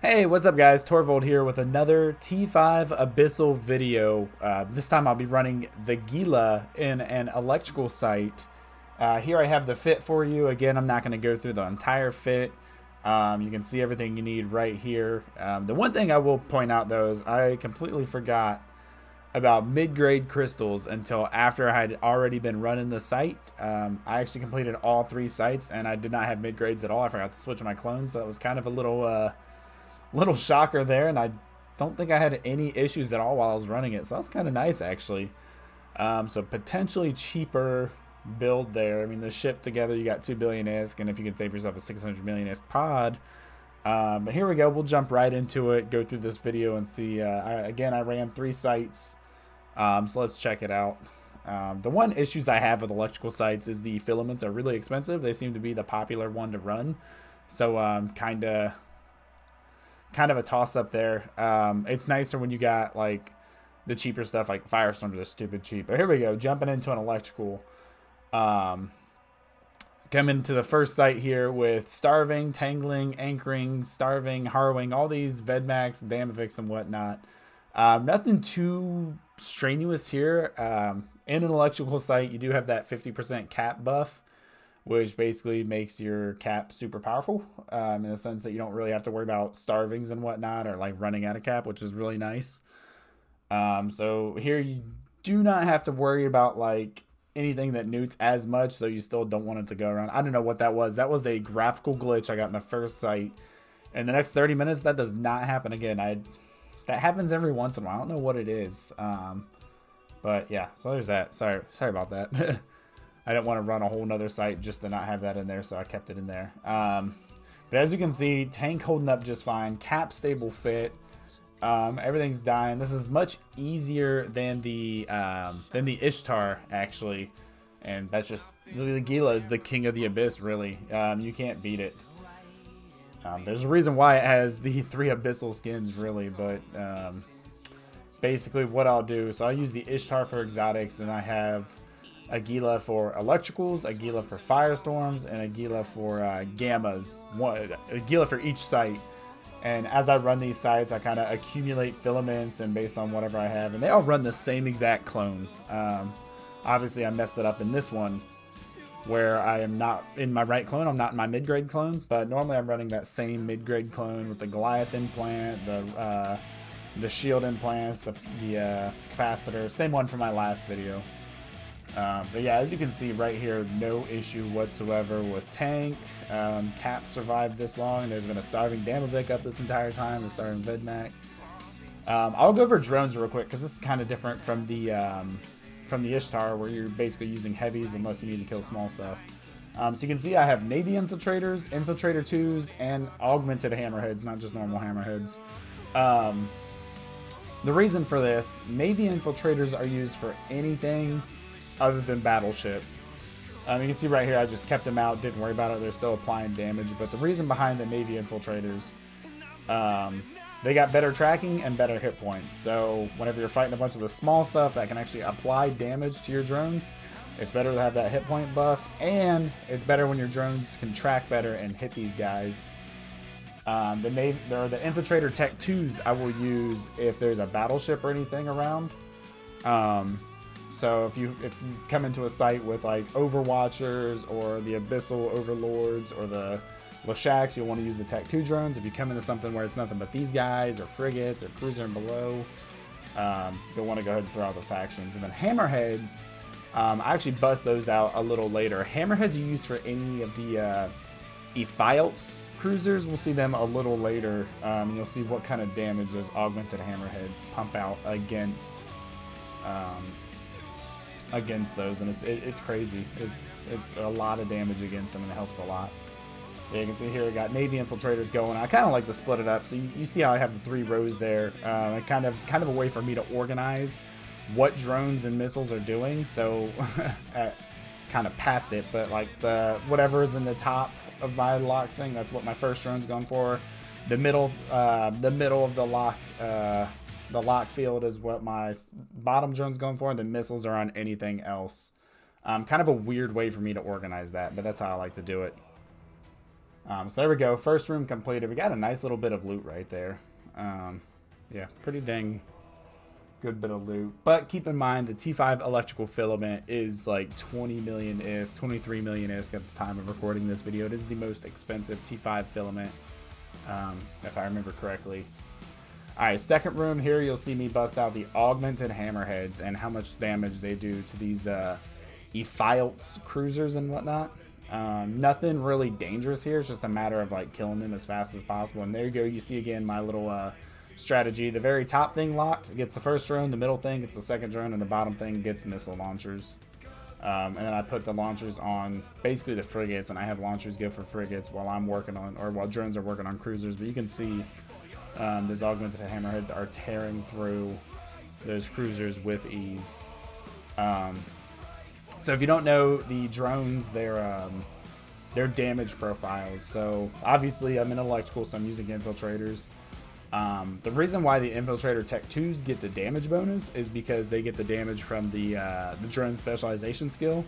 Hey, what's up guys? Torvald here with another T5 Abyssal video. This time I'll be running the Gila in an electrical site. Here I have the fit for you. Again, I'm not going to go through the entire fit. You can see everything you need right here. The one thing I will point out though is I completely forgot about mid-grade crystals until after I had already been running the site. I actually completed all 3 sites and I did not have mid-grades at all. I forgot to switch my clones, so that was kind of a little shocker there, and I don't think I had any issues at all while I was running it, so that was kind of nice actually. So potentially cheaper build there. I mean, the ship together you got 2 billion ISK, and if you can save yourself a 600 million ISK pod. But here we go, we'll jump right into it, go through this video and see. Again, I ran 3 sites, so let's check it out. The one issues I have with electrical sites is the filaments are really expensive. They seem to be the popular one to run, so kind of a toss up there. It's nicer when you got like the cheaper stuff, like Firestorms are stupid cheap. But here we go, jumping into an electrical. Coming to the first site here with Starving, Tangling, Anchoring, Starving, Harrowing, all these Vedmax, Damavix, and whatnot. Nothing too strenuous here. In an electrical site, you do have that 50% cap buff, which basically makes your cap super powerful, in the sense that you don't really have to worry about starvings and whatnot, or like running out of cap, which is really nice. So here you do not have to worry about like anything that newts as much, though you still don't want it to go around. I don't know what that was. That was a graphical glitch I got in the first site. In the next 30 minutes, that does not happen again. That happens every once in a while. I don't know what it is. But yeah, so there's that. Sorry about that. I didn't want to run a whole nother site just to not have that in there, so I kept it in there. But as you can see, tank holding up just fine. Cap stable fit. Everything's dying. This is much easier than the Ishtar actually, and that's just the Gila is the king of the abyss. Really, you can't beat it. There's a reason why it has the 3 abyssal skins, really, but basically what I'll do. So I'll use the Ishtar for exotics, and I have a Gila for electricals, a Gila for firestorms, and a Gila for gammas. A Gila for each site. And as I run these sites, I kind of accumulate filaments and based on whatever I have, and they all run the same exact clone. Obviously, I messed it up in this one, where I am not in my right clone. I'm not in my mid-grade clone, but normally I'm running that same mid-grade clone with the Goliath implant, the shield implants, the capacitor. Same one from my last video. But yeah, as you can see right here, no issue whatsoever with tank. Cap survived this long. There's been a starving Damavik up this entire time, a starving Vedmac. I'll go over drones real quick because this is kind of different from the Ishtar, where you're basically using heavies unless you need to kill small stuff. So you can see I have Navy infiltrators, infiltrator 2s, and augmented hammerheads, not just normal hammerheads. The reason for this, Navy infiltrators are used for anything other than battleship. You can see right here, I just kept them out, didn't worry about it. They're still applying damage, but the reason behind the Navy infiltrators, they got better tracking and better hit points. So whenever you're fighting a bunch of the small stuff that can actually apply damage to your drones, it's better to have that hit point buff, and it's better when your drones can track better and hit these guys. The infiltrator tech 2s I will use if there's a battleship or anything around. So if you come into a site with like Overwatchers or the Abyssal Overlords or the Lashaks, you'll want to use the Tech 2 drones. If you come into something where it's nothing but these guys or frigates or cruiser and below, you'll want to go ahead and throw out the factions. And then hammerheads, I actually bust those out a little later. Hammerheads you use for any of the Ephialtes cruisers. We'll see them a little later. You'll see what kind of damage those augmented hammerheads pump out against those, and it's crazy. It's a lot of damage against them, and it helps a lot. Yeah, you can see here I got Navy infiltrators going. I kind of like to split it up, so you see how I have the 3 rows there. Kind of a way for me to organize what drones and missiles are doing. So kind of past it, but like whatever is in the top of my lock thing, that's what my first drone's going for. The middle of the lock. The lock field is what my bottom drone's going for, and the missiles are on anything else. Kind of a weird way for me to organize that, but that's how I like to do it. So there we go. First room completed. We got a nice little bit of loot right there. Yeah, pretty dang good bit of loot. But keep in mind the T5 electrical filament is like 20 million ISK, 23 million ISK at the time of recording this video. It is the most expensive T5 filament, if I remember correctly. Alright, second room here, you'll see me bust out the augmented hammerheads and how much damage they do to these Ephialtes cruisers and whatnot. Nothing really dangerous here. It's just a matter of like killing them as fast as possible. And there you go. You see again my little strategy. The very top thing locked gets the first drone, the middle thing gets the second drone, and the bottom thing gets missile launchers. And then I put the launchers on basically the frigates, and I have launchers go for frigates while I'm working on, or while drones are working on cruisers. But you can see those augmented hammerheads are tearing through those cruisers with ease. So if you don't know the drones, their damage profiles. So obviously I'm in electrical, so I'm using infiltrators. The reason why the Infiltrator Tech 2s get the damage bonus is because they get the damage from the drone specialization skill,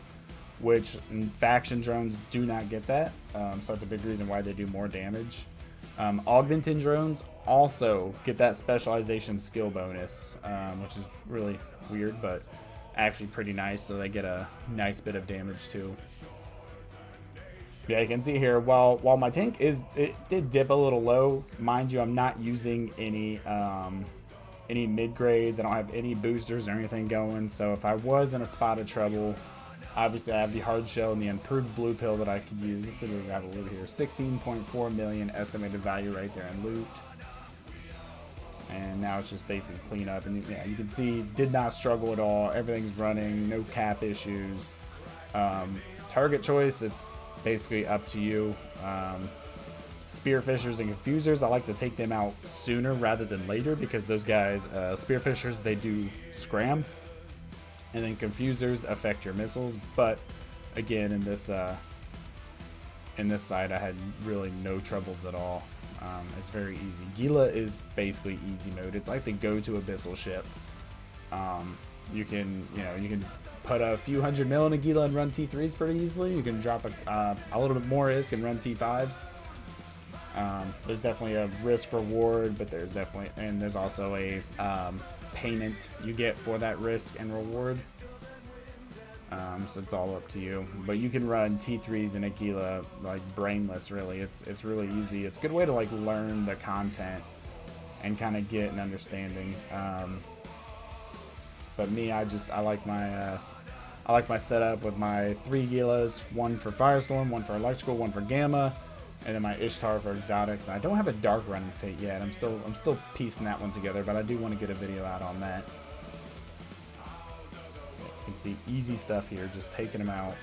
which faction drones do not get that. So that's a big reason why they do more damage. Augmented drones also get that specialization skill bonus, which is really weird, but actually pretty nice. So they get a nice bit of damage too. Yeah, you can see here, while my tank it did dip a little low, mind you, I'm not using any mid grades. I don't have any boosters or anything going. So if I was in a spot of trouble, obviously I have the hard shell and the improved blue pill that I could use. Let's see what we have a loot here. 16.4 million estimated value right there in loot. And now it's just basic cleanup. And yeah, you can see, did not struggle at all. Everything's running, no cap issues. Target choice, it's basically up to you. Spearfishers and confusers, I like to take them out sooner rather than later, because those guys, spearfishers, they do scram, and then confusers affect your missiles. But again, in this side, I had really no troubles at all. It's very easy. Gila is basically easy mode. It's like the go-to Abyssal ship. You can put a few hundred mil in a Gila and run T3s pretty easily. You can drop a little bit more ISK and run T5s. There's definitely a risk reward, but there's also a payment you get for that risk and reward. So it's all up to you. But you can run T3s in a Gila like brainless, really. It's really easy. It's a good way to like learn the content and kind of get an understanding. But me, I like my setup with my 3 Gilas, one for Firestorm, one for electrical, one for Gamma, and then my Ishtar for exotics. And I don't have a dark running fate yet. I'm still piecing that one together, but I do want to get a video out on that. You can see easy stuff here, just taking them out.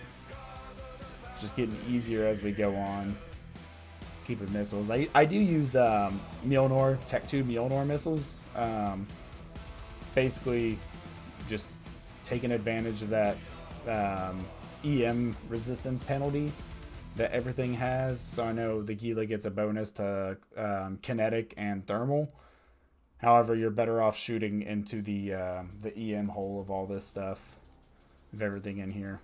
Just getting easier as we go on. Keeping missiles. I do use Mjolnir, Tech 2 Mjolnir missiles. Basically, just taking advantage of that EM resistance penalty that everything has. So I know the Gila gets a bonus to kinetic and thermal. However, you're better off shooting into the EM hole of all this stuff, of everything in here.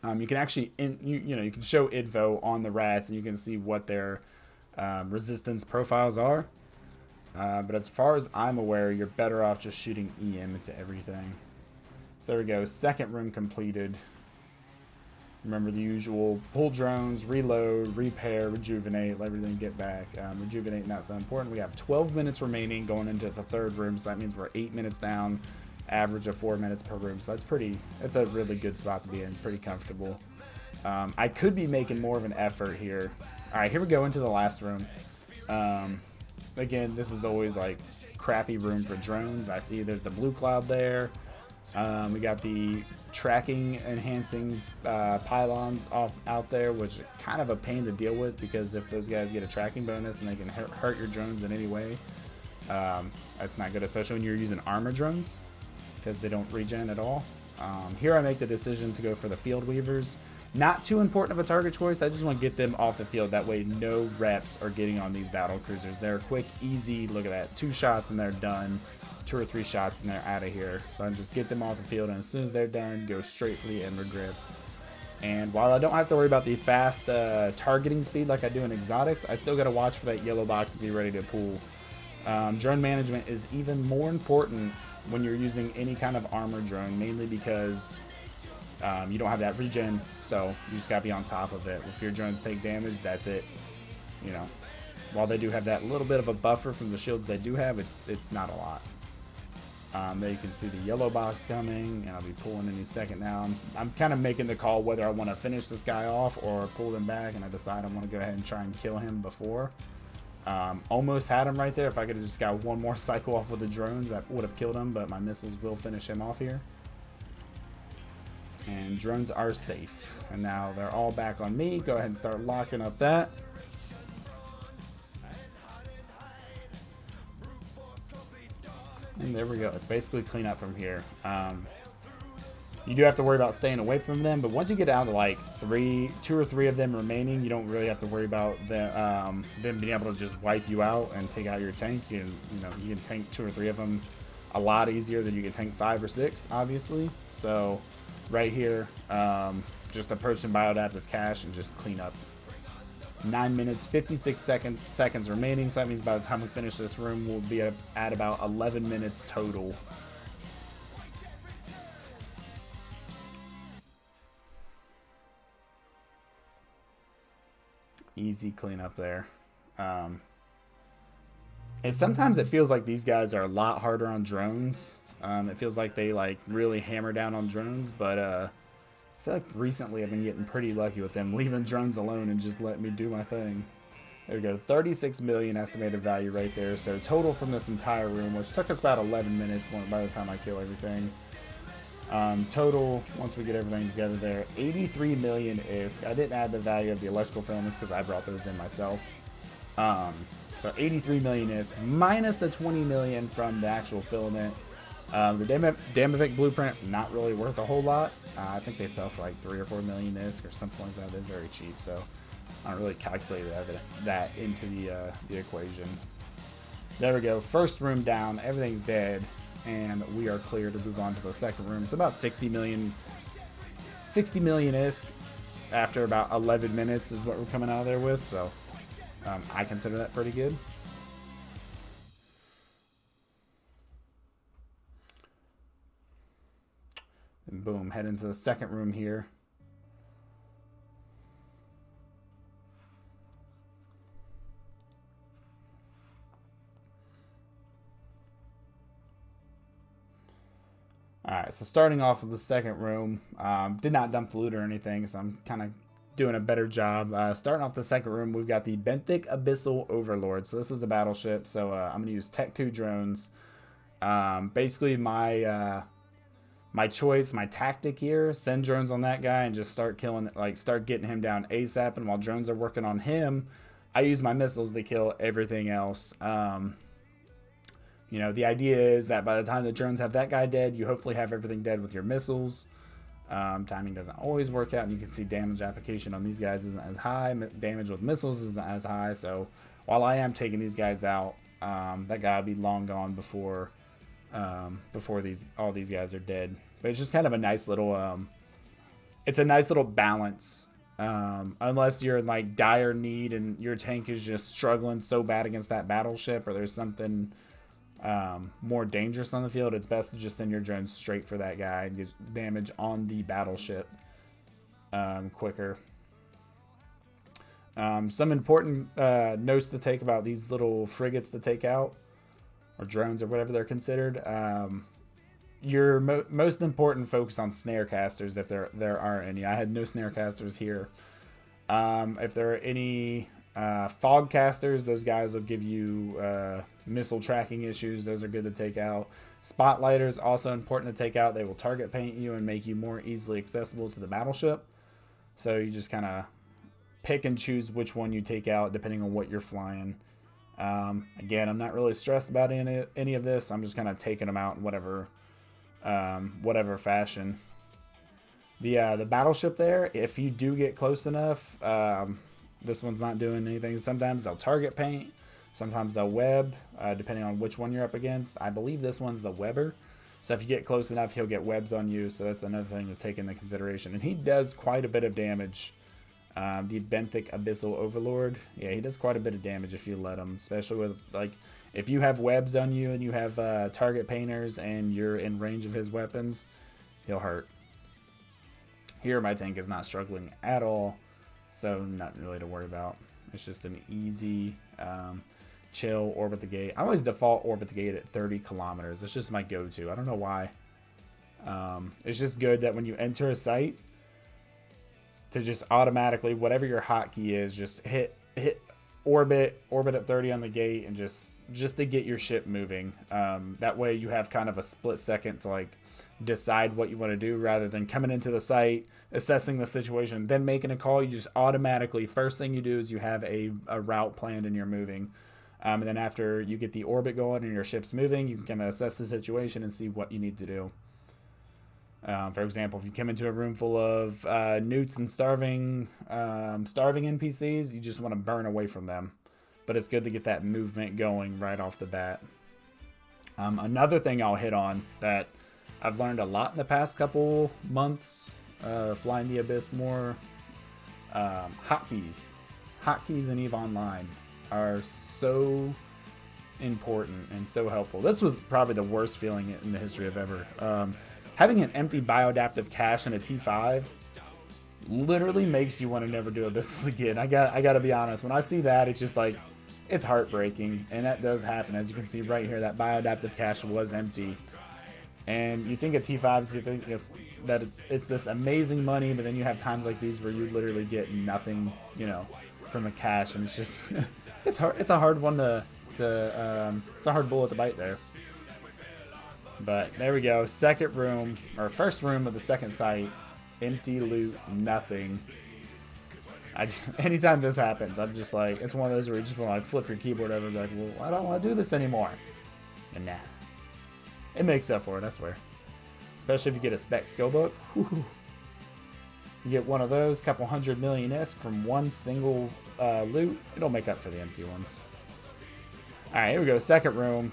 You can actually, you can show info on the rats, and you can see what their resistance profiles are. But as far as I'm aware, you're better off just shooting EM into everything. So there we go. Second room completed. Remember the usual: pull drones, reload, repair, rejuvenate, let everything get back. Rejuvenate, not so important. We have 12 minutes remaining going into the third room, so that means we're 8 minutes down, average of 4 minutes per room. So that's a really good spot to be in, pretty comfortable. I could be making more of an effort here. All right, here we go into the last room. Again, this is always like crappy room for drones. I see there's the blue cloud there. We got the tracking enhancing pylons out there, which is kind of a pain to deal with, because if those guys get a tracking bonus and they can hurt your drones in any way, that's not good, especially when you're using armor drones, because they don't regen at all. Here I make the decision to go for the field weavers. Not too important of a target choice. I just want to get them off the field. That way no reps are getting on these battle cruisers. They're quick, easy. Look at that. 2 shots and they're done. 2 or 3 shots and they're out of here. So I just get them off the field, and as soon as they're done, go straight for the Ember Grip. And while I don't have to worry about the fast targeting speed like I do in exotics, I still got to watch for that yellow box to be ready to pull. Drone management is even more important when you're using any kind of armor drone, mainly because you don't have that regen, so you just gotta be on top of it. If your drones take damage, that's it. You know, while they do have that little bit of a buffer from the shields they do have, it's not a lot. There you can see the yellow box coming, and I'll be pulling any second now. I'm kind of making the call whether I want to finish this guy off or pull him back, and I decide I want to go ahead and try and kill him before. Almost had him right there. If I could have just got one more cycle off with the drones, that would have killed him, but my missiles will finish him off here. And drones are safe. And now they're all back on me. Go ahead and start locking up that. And there we go. It's basically clean up from here. You do have to worry about staying away from them, but once you get down to like 2 or 3 of them remaining, you don't really have to worry about them being able to just wipe you out and take out your tank. You can tank 2 or 3 of them a lot easier than you can tank 5 or 6, obviously. So right here, just approach and bioadaptive cache and just clean up. 9 minutes 56 seconds remaining, so that means by the time we finish this room, we'll be at about 11 minutes total. Easy cleanup there. And sometimes it feels like these guys are a lot harder on drones. It feels like they really hammer down on drones, but I feel like recently I've been getting pretty lucky with them leaving drones alone and just letting me do my thing. There we go, 36 million estimated value right there. So total from this entire room, which took us about 11 minutes by the time I kill everything. Total, once we get everything together there, 83 million ISK. I didn't add the value of the electrical filaments because I brought those in myself. So 83 million ISK minus the 20 million from the actual filament. The Benthic blueprint, not really worth a whole lot. I think they sell for like 3 or 4 million ISK or something like that. They're very cheap, so I don't really calculate that into the equation. There we go. First room down. Everything's dead. And we are clear to move on to the second room. So about 60 million ISK after about 11 minutes is what we're coming out of there with. So I consider that pretty good. And boom, head into the second room here. Alright, so starting off with the second room, did not dump the loot or anything, so I'm kind of doing a better job. Starting off the second room, we've got the Benthic Abyssal Overlord. So this is the battleship, so I'm going to use Tech 2 drones. Basically, my choice, my tactic here, send drones on that guy and just start getting him down ASAP, and while drones are working on him, I use my missiles to kill everything else. The idea is that by the time the drones have that guy dead, you hopefully have everything dead with your missiles. Timing doesn't always work out, and you can see damage application on these guys isn't as high. Damage with missiles isn't as high. So while I am taking these guys out, that guy will be long gone before all these guys are dead. But it's just kind of a nice little it's a nice little balance. Unless you're in dire need and your tank is just struggling so bad against that battleship, or there's something more dangerous on the field, it's best to just send your drones straight for that guy and get damage on the battleship quicker. Some important notes to take about these little frigates to take out, or drones, or whatever they're considered. Your most important focus on snare casters, if there are any. I had no snare casters here. If there are any fog casters, those guys will give you missile tracking issues. Those are good to take out. Spotlighters, also important to take out. They will target paint you and make you more easily accessible to the battleship. So you just kind of pick and choose which one you take out depending on what you're flying. Again, I'm not really stressed about any of this. I'm just kind of taking them out in whatever fashion. The battleship there, if you do get close enough, this one's not doing anything. Sometimes they'll target paint. Sometimes they'll web, depending on which one you're up against. I believe this one's the webber. So if you get close enough, he'll get webs on you. So that's another thing to take into consideration. And he does quite a bit of damage. The Benthic Abyssal Overlord. Yeah, he does quite a bit of damage if you let him. Especially with, like, if you have webs on you and you have target painters and you're in range of his weapons, he'll hurt. Here, my tank is not struggling at all. So not really to worry about. It's just an easy... chill, orbit the gate. I always default orbit the gate at 30 kilometers. It's just my go-to. I don't know why. It's just good that when you enter a site, to just automatically, whatever your hotkey is, just hit orbit at 30 on the gate, and just to get your ship moving. That way you have kind of a split second to like decide what you want to do, rather than coming into the site, assessing the situation, then making a call. You just automatically, first thing you do is you have a route planned and you're moving. And then after you get the orbit going and your ship's moving, you can kind of assess the situation and see what you need to do. For example, if you come into a room full of newts and starving NPCs, you just want to burn away from them. But it's good to get that movement going right off the bat. Another thing I'll hit on that I've learned a lot in the past couple months, flying the Abyss more, hotkeys. Hotkeys in EVE Online are so important and so helpful. This was probably the worst feeling in the history of ever. Having an empty bioadaptive cache in a T5 literally makes you want to never do Abyssals again. I gotta be honest. When I see that, it's just like, it's heartbreaking, and that does happen. As you can see right here, that bioadaptive cache was empty. And you think at T5s, you think it's this amazing money, but then you have times like these where you literally get nothing, you know, from a cache, and it's just it's hard. It's a hard one it's a hard bullet to bite there. But there we go. Second room, or first room of the second site, empty loot, nothing. Anytime this happens, I'm just like, it's one of those where you just want to like flip your keyboard over and be like, well, I don't want to do this anymore. And nah, it makes up for it, I swear. Especially if you get a spec skill book. Whew. You get one of those, couple 100 million-esque from one single loot. It'll make up for the empty ones. Alright, here we go. Second room.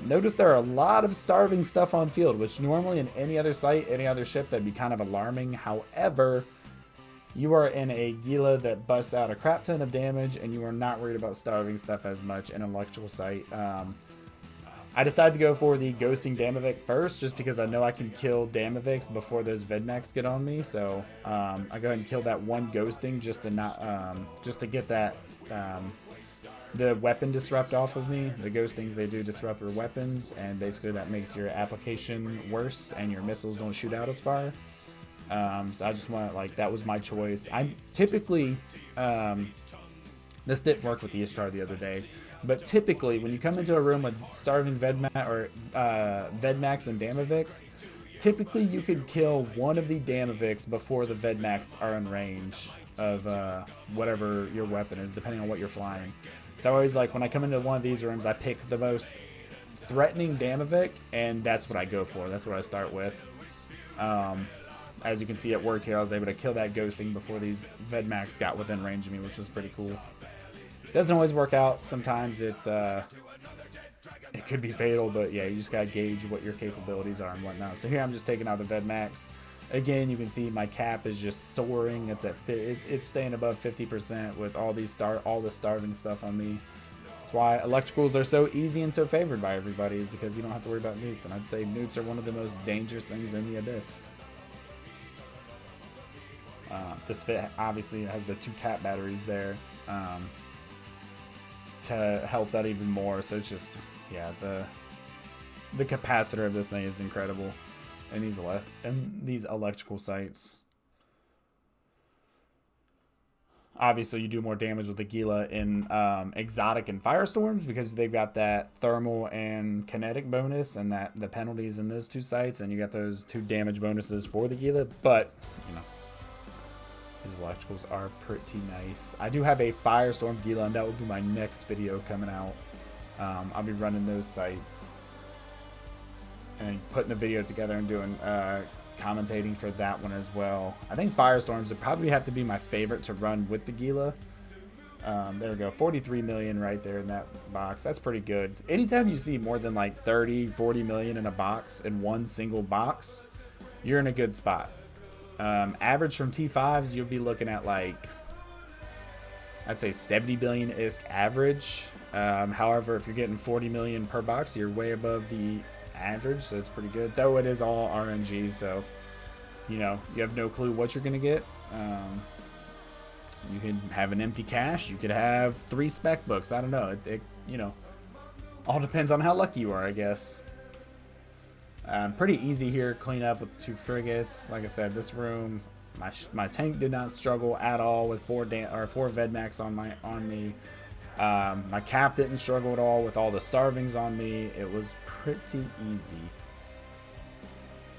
Notice there are a lot of starving stuff on field, which normally in any other site, any other ship, that'd be kind of alarming. However, you are in a Gila that busts out a crap ton of damage, and you are not worried about starving stuff as much in an electrical site. I decided to go for the ghosting Damavik first, just because I know I can kill Damaviks before those Vednax get on me. So I go ahead and kill that one ghosting just to not, just to get that the weapon disrupt off of me. The ghostings, they do disrupt your weapons, and basically that makes your application worse, and your missiles don't shoot out as far. So I just want, like, that was my choice. I typically, this didn't work with the Ishtar the other day, but typically when you come into a room with starving Vedmax or Vedmax and Damaviks, typically you could kill one of the Damaviks before the Vedmax are in range of whatever your weapon is, depending on what you're flying. So I always, like, when I come into one of these rooms, I pick the most threatening Damavik, and that's what I go for. That's what I start with. As you can see, it worked here. I was able to kill that ghosting before these Vedmax got within range of me, which was pretty cool. Doesn't always work out. Sometimes it could be fatal, but yeah, you just gotta gauge what your capabilities are and whatnot. So here I'm just taking out the Vedmax. Again, you can see my cap is just soaring. It's staying above 50% with all the starving stuff on me. That's why electricals are so easy and so favored by everybody, is because you don't have to worry about newts. And I'd say newts are one of the most dangerous things in the Abyss. This fit obviously has the 2 cap batteries there to help that even more. So it's just, yeah, the capacitor of this thing is incredible. And these electrical sites. Obviously, you do more damage with the Gila in exotic and firestorms, because they've got that thermal and kinetic bonus, and that the penalties in those 2 sites, and you got those 2 damage bonuses for the Gila. But you know, these electricals are pretty nice. I do have a firestorm Gila, and that will be my next video coming out. I'll be running those sites and putting the video together and doing commentating for that one as well. I think firestorms would probably have to be my favorite to run with the Gila, There we go. 43 million right there in that box. That's pretty good. Anytime you see more than like 30, 40 million in a box, in one single box, you're in a good spot. Average from T5s, you'll be looking at like, I'd say 70 billion ISK average. However, if you're getting 40 million per box, you're way above the average, so it's pretty good. Though it is all RNG, so you know you have no clue what you're gonna get. You can have an empty cache. You could have 3 spec books. I don't know. It you know, all depends on how lucky you are, I guess. Pretty easy here. Clean up with 2 frigates. Like I said, this room, my tank did not struggle at all with 4 Vedmax on me. My cap didn't struggle at all with all the starvings on me. It was pretty easy.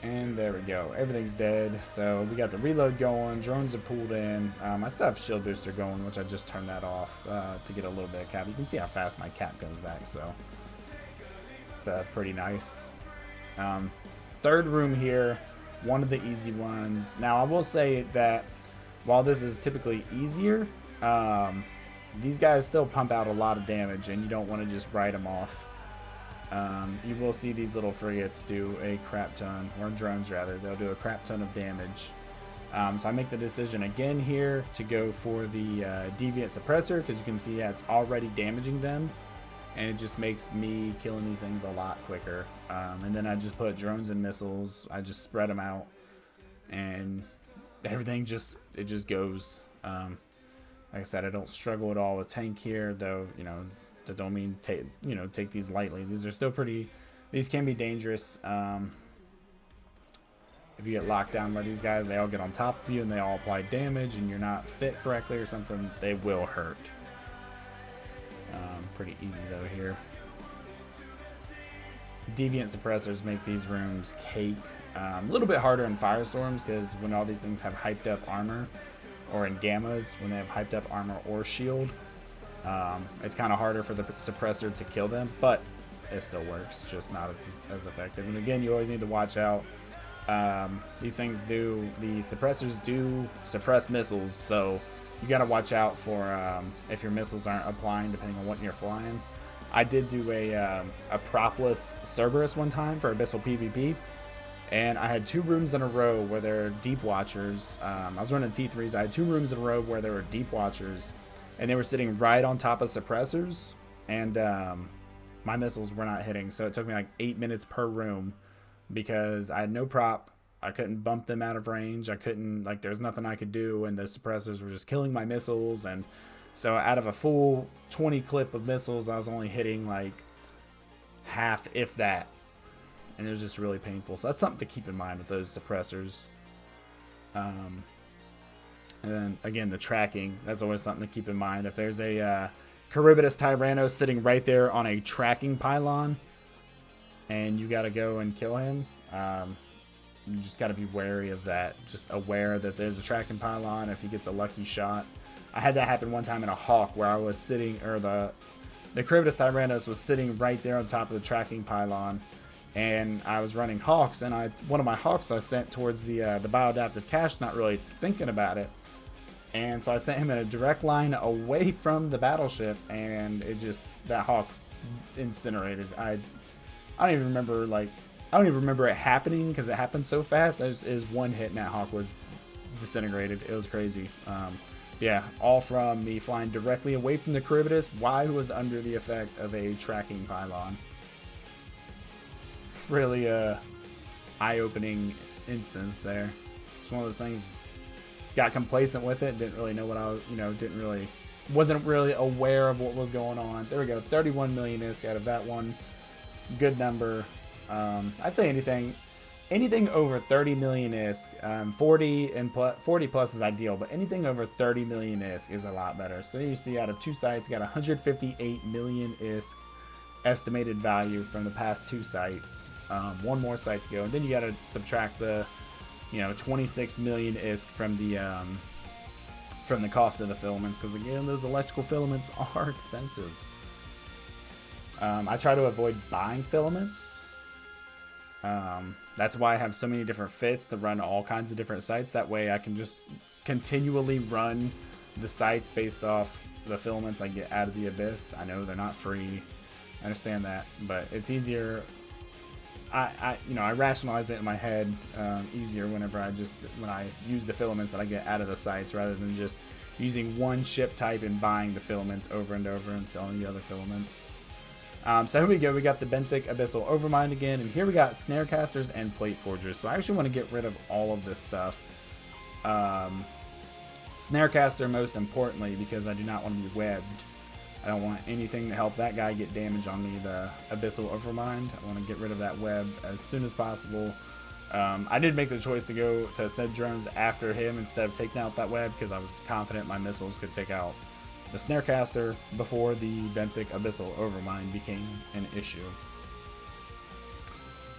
And there we go. Everything's dead. So we got the reload going. Drones are pulled in. I still have shield booster going, which I just turned that off to get a little bit of cap. You can see how fast my cap comes back. So it's pretty nice. Third room here. One of the easy ones. Now I will say that while this is typically easier, these guys still pump out a lot of damage, and you don't want to just write them off. You will see these little frigates do a crap ton, or drones rather, they'll do a crap ton of damage. So I make the decision again here to go for the Deviant Suppressor, because you can see it's already damaging them, and it just makes me killing these things a lot quicker. And then I just put drones and missiles, I just spread them out, and everything just goes. Like I said, I don't struggle at all with tank here, though, you know, that don't mean take these lightly. These are still pretty, these can be dangerous. If you get locked down by these guys, they all get on top of you and they all apply damage, and you're not fit correctly or something, they will hurt. Pretty easy though here. Deviant suppressors make these rooms cake. A little bit harder in firestorms, because when all these things have hyped up armor, or in gammas when they have hyped up armor or shield, it's kind of harder for the suppressor to kill them, but it still works, just not as effective. And again, you always need to watch out. These things the suppressors do suppress missiles, so you got to watch out for if your missiles aren't applying depending on what you're flying. I did do a propless Cerberus one time for Abyssal PvP, and I had 2 rooms in a row where there are deep watchers. I was running T3s. I had 2 rooms in a row where there were deep watchers, and they were sitting right on top of suppressors, and my missiles were not hitting. So it took me like 8 minutes per room, because I had no prop. I couldn't bump them out of range. I couldn't, like, there's nothing I could do, and the suppressors were just killing my missiles. And so out of a full 20 clip of missiles, I was only hitting like half, if that. And it was just really painful. So that's something to keep in mind with those suppressors. And then again, the tracking, that's always something to keep in mind. If there's a Charybdis Tyrannos sitting right there on a tracking pylon, and you got to go and kill him, you just got to be wary of that. Just aware that there's a tracking pylon if he gets a lucky shot. I had that happen one time in a Hawk, where I was sitting, or the Charybdis Tyrannos was sitting right there on top of the tracking pylon, and I was running Hawks, and one of my Hawks I sent towards the bioadaptive cache, not really thinking about it. And so I sent him in a direct line away from the battleship, and that Hawk incinerated. I don't even remember it happening, because it happened so fast. His one hit, and that Hawk was disintegrated. It was crazy. Yeah, all from me flying directly away from the Charybdis while he was under the effect of a tracking pylon. Really eye-opening instance there. It's one of those things, got complacent with it, didn't really know what I was, wasn't really aware of what was going on. There we go, 31 million ISK out of that one. Good number. I'd say anything over 30 million ISK, 40 plus is ideal, but anything over 30 million ISK is a lot better. So you see, out of 2 sites, got 158 million ISK estimated value from the past 2 sites. 1 more site to go, and then you got to subtract the 26 million ISK from the cost of the filaments, because again, those electrical filaments are expensive. I try to avoid buying filaments. That's why I have so many different fits to run all kinds of different sites. That way I can just continually run the sites based off the filaments I get out of the Abyss. I know they're not free. I understand that, but it's easier. I rationalize it in my head easier whenever when I use the filaments that I get out of the sites rather than just using one ship type and buying the filaments over and over and selling the other filaments. So here we go. We got the Benthic Abyssal Overmind again, and here we got Snarecasters and Plate Forgers. So I actually want to get rid of all of this stuff. Snarecaster most importantly, because I do not want to be webbed. I don't want anything to help that guy get damage on me, the Abyssal Overmind. I want to get rid of that web as soon as possible. I did make the choice to go to said drones after him instead of taking out that web because I was confident my missiles could take out the Snarecaster before the Benthic Abyssal Overmind became an issue.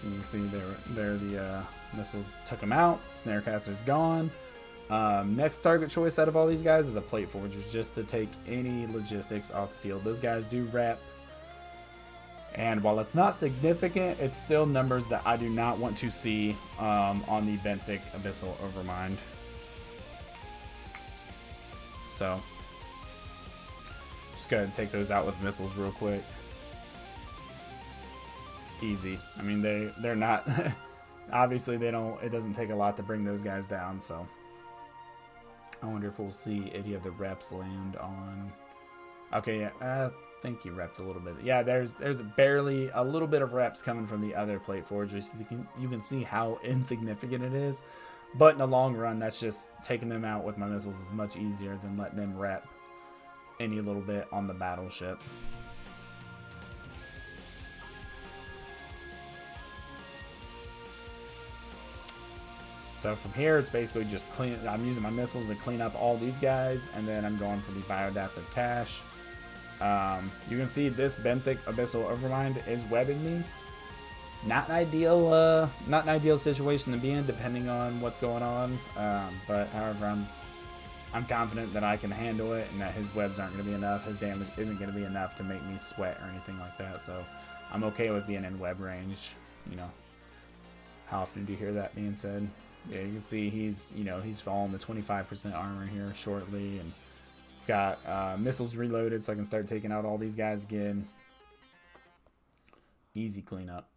You can see there the missiles took him out. Snarecaster's gone. Next target choice out of all these guys is the Plate Forgers, just to take any logistics off the field. Those guys do rep, and while it's not significant, it's still numbers that I do not want to see on the Benthic Abyssal Overmind. So just go ahead and take those out with missiles real quick. Easy. I mean, they're not obviously they don't. It doesn't take a lot to bring those guys down. So I wonder if we'll see any of the reps land on. Okay, yeah, I think you repped a little bit. Yeah, there's barely a little bit of reps coming from the other Plate Forgers. You can see how insignificant it is. But in the long run, that's just taking them out with my missiles is much easier than letting them rep any little bit on the battleship. So from here, it's basically just I'm using my missiles to clean up all these guys, and then I'm going for the Bioadaptive Cache. You can see this Benthic Abyssal Overmind is webbing me. Not an ideal situation to be in, depending on what's going on. But however, I'm confident that I can handle it, and that his webs aren't going to be enough. His damage isn't going to be enough to make me sweat or anything like that. So I'm okay with being in web range. You know, how often do you hear that being said? Yeah, you can see he's falling to 25% armor here shortly, and got missiles reloaded, so I can start taking out all these guys again. Easy cleanup.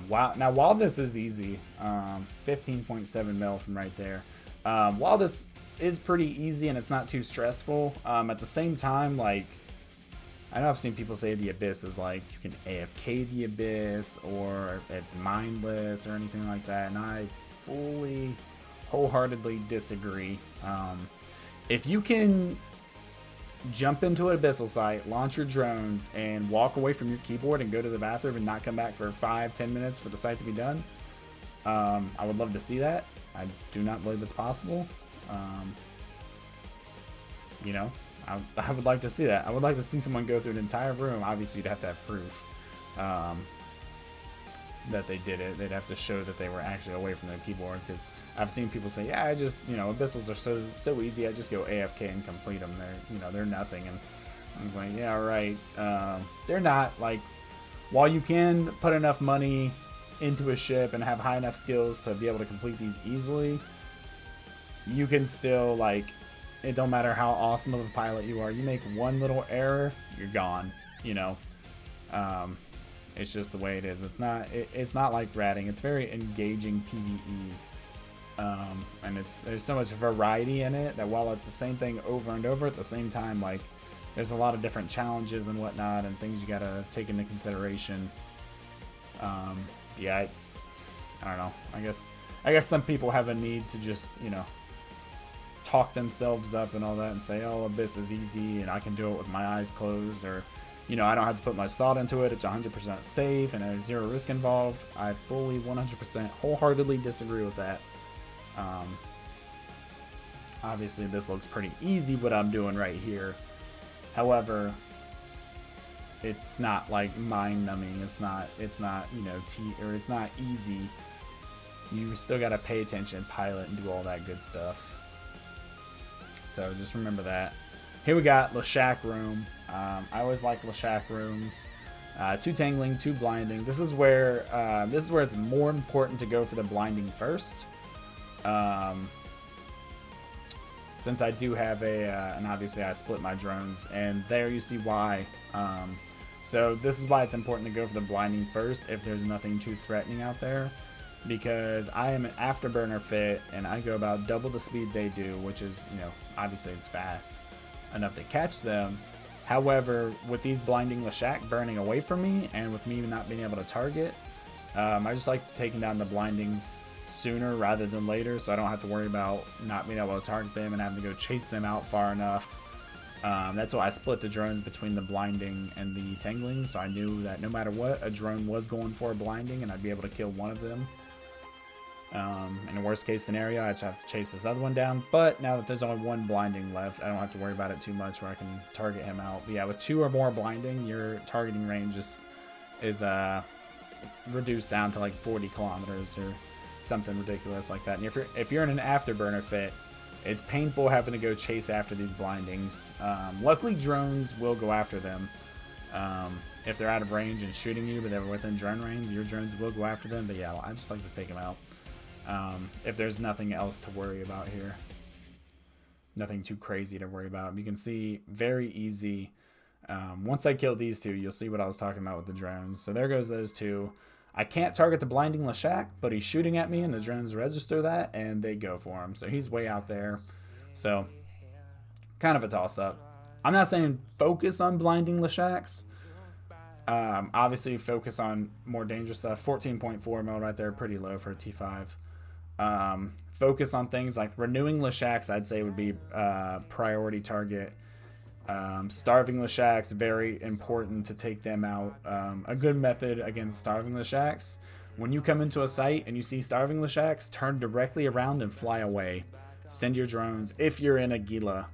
While this is easy, 15.7 mil from right there. While this is pretty easy and it's not too stressful, at the same time, like, I know I've seen people say the Abyss is like you can AFK the Abyss or it's mindless or anything like that, and I fully, wholeheartedly disagree. If you can jump into an Abyssal site, launch your drones, and walk away from your keyboard and go to the bathroom and not come back for 5-10 minutes for the site to be done, I would love to see that. I do not believe it's possible. You know, I would like to see that. I would like to see someone go through an entire room. Obviously, you'd have to have proof that they did it. They'd have to show that they were actually away from their keyboard, because I've seen people say, yeah, I just, Abyssals are so easy, I just go AFK and complete them. They're nothing. And I was like, yeah, right. They're not. Like, while you can put enough money into a ship and have high enough skills to be able to complete these easily, you can still, like, it don't matter how awesome of a pilot you are, you make one little error, you're gone. It's just the way it is. It's not like ratting. It's very engaging PvE, and there's so much variety in it that while it's the same thing over and over, at the same time, like, there's a lot of different challenges and whatnot and things you gotta take into consideration. Yeah, I don't know. I guess some people have a need to just talk themselves up and all that and say, oh, Abyss is easy and I can do it with my eyes closed, or I don't have to put much thought into it, it's 100% safe and there's zero risk involved. I fully 100% wholeheartedly disagree with that. Obviously this looks pretty easy what I'm doing right here. However, it's not like mind numbing. It's not it's not easy. You still got to pay attention, pilot, and do all that good stuff. So just remember that. Here we got Leshak Room. I always like Leshak Rooms. 2 Tangling, 2 Blinding. This is where it's more important to go for the Blinding first. since I do have and obviously I split my drones, and there you see why. So this is why it's important to go for the blinding first if there's nothing too threatening out there, because I am an Afterburner fit and I go about double the speed they do, which is, you know, obviously it's fast enough to catch them. However, with these blinding Lashak burning away from me and with me not being able to target, I just like taking down the blindings sooner rather than later, so I don't have to worry about not being able to target them and having to go chase them out far enough. That's why I split the drones between the blinding and the tangling, so I knew that no matter what, a drone was going for a blinding and I'd be able to kill one of them. In the worst case scenario, I just have to chase this other one down, but now that there's only one blinding left, I don't have to worry about it too much where I can target him out. But yeah, with 2 or more blinding, your targeting range is reduced down to like 40 kilometers or something ridiculous like that. And if you're in an Afterburner fit, it's painful having to go chase after these blindings. Luckily, drones will go after them. If they're out of range and shooting you, but they're within drone range, your drones will go after them. But yeah, I just like to take them out. If there's nothing else to worry about here. Nothing too crazy to worry about. You can see very easy. Once I kill these 2, you'll see what I was talking about with the drones. So there goes those 2. I can't target the blinding Lashak, but he's shooting at me and the drones register that and they go for him. So he's way out there. So kind of a toss-up. I'm not saying focus on blinding Lashaks. Obviously focus on more dangerous stuff. 14.4 mil right there, pretty low for a T5. Focus on things like renewing Lashaks, I'd say would be priority target. Starving Lashaks, very important to take them out. A good method against starving Lashaks: when you come into a site and you see starving Lashaks, turn directly around and fly away. Send your drones, if you're in a Gila,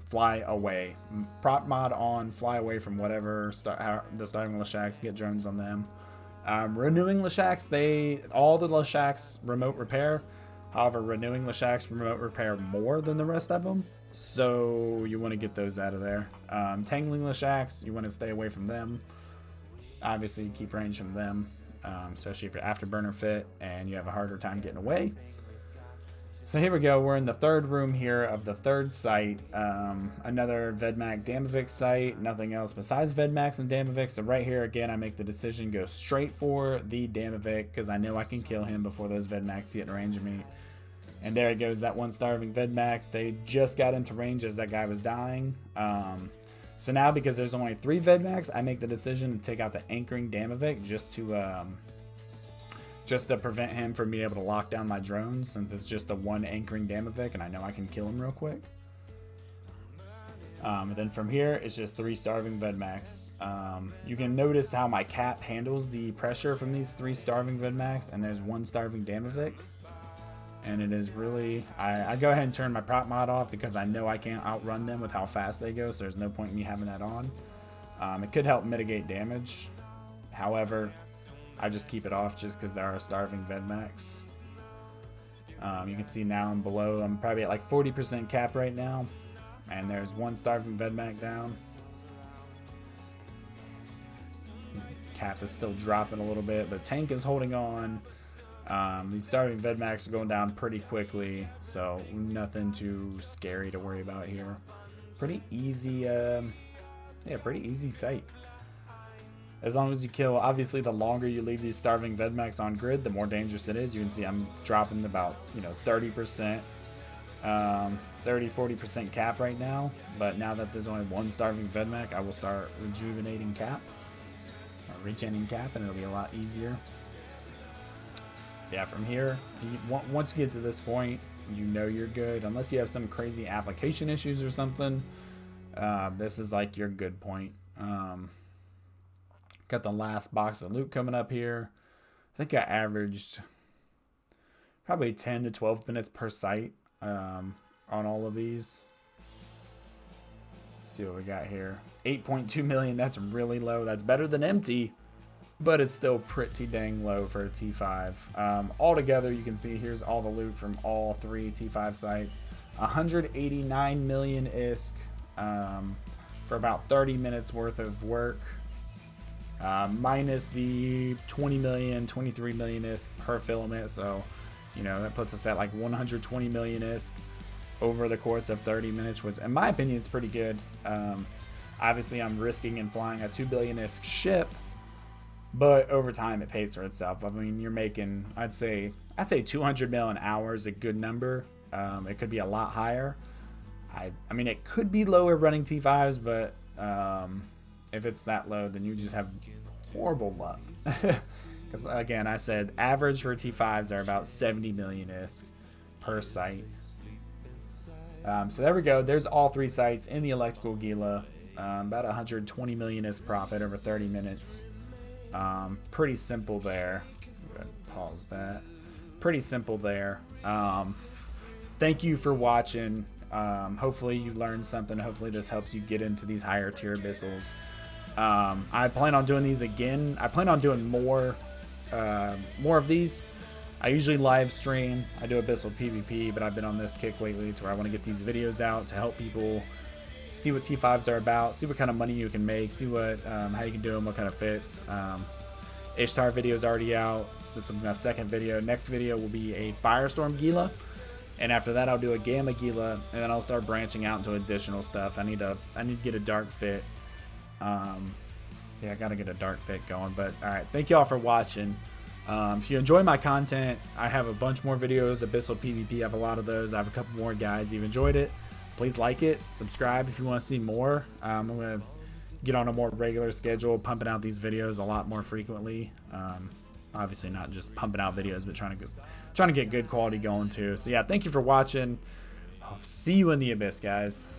fly away. Prop mod on, fly away from whatever the starving Lashaks, get drones on them. Renewing Lashaks, all the Lashaks remote repair. However, renewing Lashaks remote repair more than the rest of them. So you want to get those out of there. Tangling Lashaks, you want to stay away from them. Obviously, keep range from them, especially if you're Afterburner fit and you have a harder time getting away. So here we go. We're in the third room here of the third site. Another Vedmak Damavik site. Nothing else besides Vedmaks and Damavik. So right here, again, I make the decision, go straight for the Damavik because I know I can kill him before those Vedmaks get in range of me. And there it goes, that one starving Vedmak. They just got into range as that guy was dying. So now, because there's only 3 Vedmaks, I make the decision to take out the anchoring Damavik just to prevent him from being able to lock down my drones, since it's just the one anchoring Damavik and I know I can kill him real quick. And then from here, it's just 3 starving Vedmaks. You can notice how my cap handles the pressure from these 3 starving Vedmaks, and there's 1 starving Damavik. And it is really, I go ahead and turn my prop mod off because I know I can't outrun them with how fast they go, so there's no point in me having that on. It could help mitigate damage. However, I just keep it off just because there are starving Vedmaks. You can see now I'm below, I'm probably at like 40% cap right now. And there's 1 starving Vedmak down. Cap is still dropping a little bit, but tank is holding on. These starving Vedmaks are going down pretty quickly, so nothing too scary to worry about here. Pretty easy, pretty easy sight. As long as you kill, obviously the longer you leave these starving Vedmaks on grid, the more dangerous it is. You can see I'm dropping about, 30%, 30-40% cap right now, but now that there's only 1 starving Vedmak, I will start rejuvenating cap, or regening cap, and it'll be a lot easier. Yeah, from here, once you get to this point, you know you're good. Unless you have some crazy application issues or something, this is like your good point. Got the last box of loot coming up here. I think I averaged probably 10 to 12 minutes per site on all of these. Let's see what we got here. 8.2 million, that's really low. That's better than empty, but it's still pretty dang low for a T5. Altogether, you can see here's all the loot from all 3 T5 sites. 189 million ISK for about 30 minutes worth of work. Minus the 20 million, 23 million ISK per filament. So, that puts us at like 120 million ISK. over the course of 30 minutes, which in my opinion is pretty good. Obviously, I'm risking and flying a 2 billion ISK ship, but over time it pays for itself. I mean, you're making, I'd say 200 mil an hour is a good number. It could be a lot higher. I mean, it could be lower running T5s, but if it's that low, then you just have horrible luck. Because again, I said average for T5s are about 70 million ISK per site. So there we go. There's all 3 sites in the electrical Gila. About 120 million ISK profit over 30 minutes. Pretty simple there. I'm gonna pause that. Pretty simple there. Thank you for watching. Hopefully you learned something. Hopefully this helps you get into these higher tier abyssals. I plan on doing these again. I plan on doing more of these. I usually live stream. I do Abyssal PvP, but I've been on this kick lately to where I want to get these videos out to help people see what T5s are about, see what kind of money you can make, see what how you can do them, what kind of fits. Ishtar video is already out. This will be my second video. Next video will be a Firestorm Gila, and after that I'll do a Gamma Gila, and then I'll start branching out into additional stuff. I need to get a dark fit. Yeah, I gotta get a dark fit going. But all right, thank you all for watching. If you enjoy my content, I have a bunch more videos. Abyssal PvP, I have a lot of those. I have a couple more guides. If you've enjoyed it, please like it, subscribe if you want to see more. I'm going to get on a more regular schedule, pumping out these videos a lot more frequently. Obviously not just pumping out videos, but trying to get good quality going too. So yeah, thank you for watching. I'll see you in the abyss, guys.